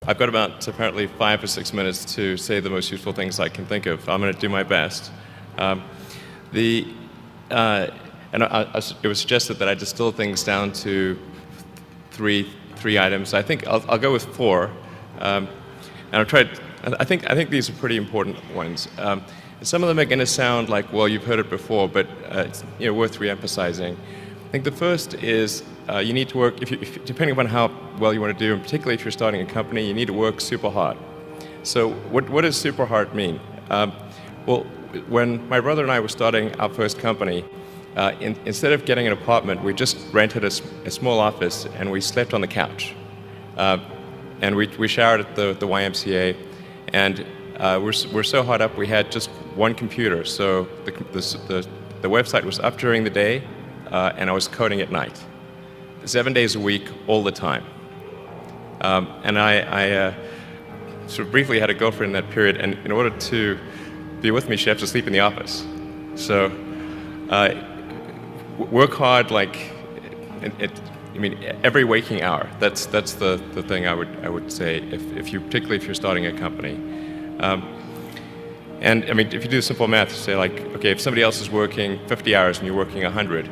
I've got about apparently 5 or 6 minutes to say the most useful things I can think of. I'm going to do my best. Um, the and it was suggested that I distill things down to three items. I think I'll go with four, and I'll try. I think these are pretty important ones. Some of them are going to sound like, well, you've heard it before, but it's worth re-emphasizing. I think the first is you need to work, depending upon how well you want to do, and particularly if you're starting a company, you need to work super hard. So what does super hard mean? Well, when my brother and I were starting our first company, instead of getting an apartment, we just rented a small office and we slept on the couch. And we showered at the YMCA, and we're so hot up we had just one computer. So the website was up during the day, and I was coding at night, 7 days a week, all the time. And I sort of briefly had a girlfriend in that period, and in order to be with me, she had to sleep in the office. So work hard, like every waking hour. That's the thing I would say particularly if you're starting a company. And I mean, if you do simple math, say like, okay, if somebody else is working 50 hours and you're working 100,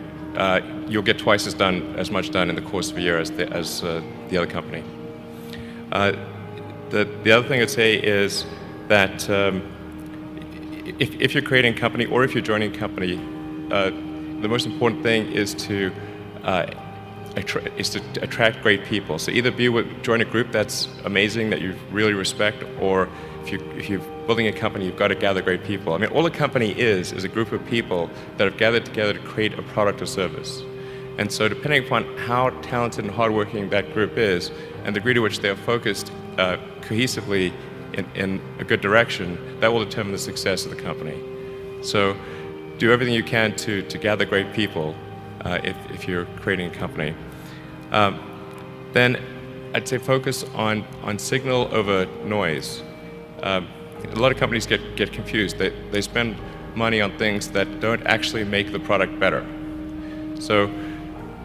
you'll get twice as much done in the course of a year as the other company. The other thing I'd say is that if you're creating a company or if you're joining a company, the most important thing is to attract great people. So either join a group that's amazing, that you really respect, or if you're building a company, you've got to gather great people. I mean, all a company is a group of people that have gathered together to create a product or service. And so depending upon how talented and hardworking that group is, and the degree to which they are focused cohesively in a good direction, that will determine the success of the company. So do everything you can to gather great people if you're creating a company. Then I'd say focus on signal over noise. A lot of companies get confused. They spend money on things that don't actually make the product better. So,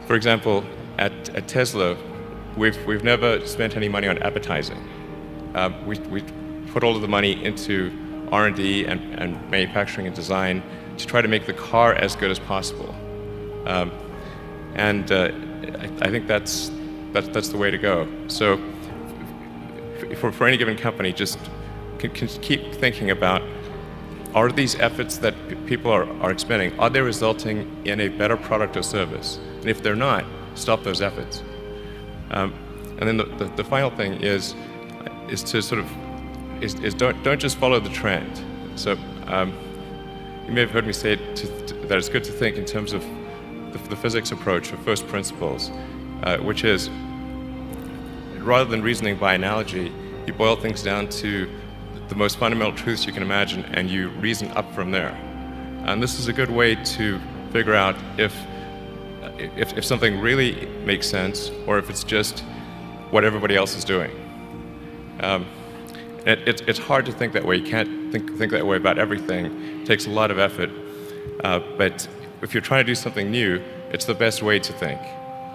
for example, at Tesla, we've never spent any money on advertising. We put all of the money into R&D and manufacturing and design to try to make the car as good as possible. And I think that's the way to go. So for any given company, just can keep thinking about, are these efforts that people are expending, are they resulting in a better product or service? And if they're not, stop those efforts. And then the final thing is to sort of don't just follow the trend. So you may have heard me say that it's good to think in terms of the physics approach of first principles, which is, rather than reasoning by analogy, you boil things down to the most fundamental truths you can imagine, and you reason up from there. And this is a good way to figure out if something really makes sense, or if it's just what everybody else is doing. It's hard to think that way. You can't think that way about everything. It takes a lot of effort. But if you're trying to do something new, it's the best way to think.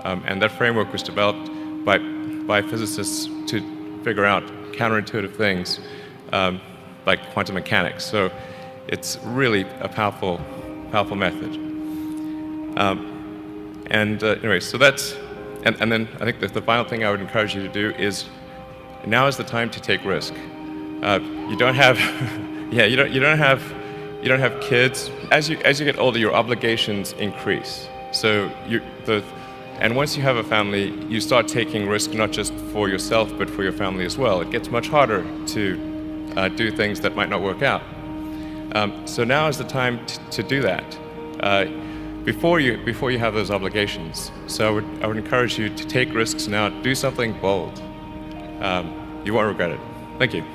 And that framework was developed by physicists to figure out counterintuitive things like quantum mechanics. So it's really a powerful method. Anyway, so that's, and then I think that the final thing I would encourage you to do is, now is the time to take risk. You don't have, you don't have kids. As you get older, your obligations increase. So and once you have a family, you start taking risk not just for yourself but for your family as well. It gets much harder to do things that might not work out. So now is the time to do that before you have those obligations. So I would encourage you to take risks now. Do something bold. You won't regret it. Thank you.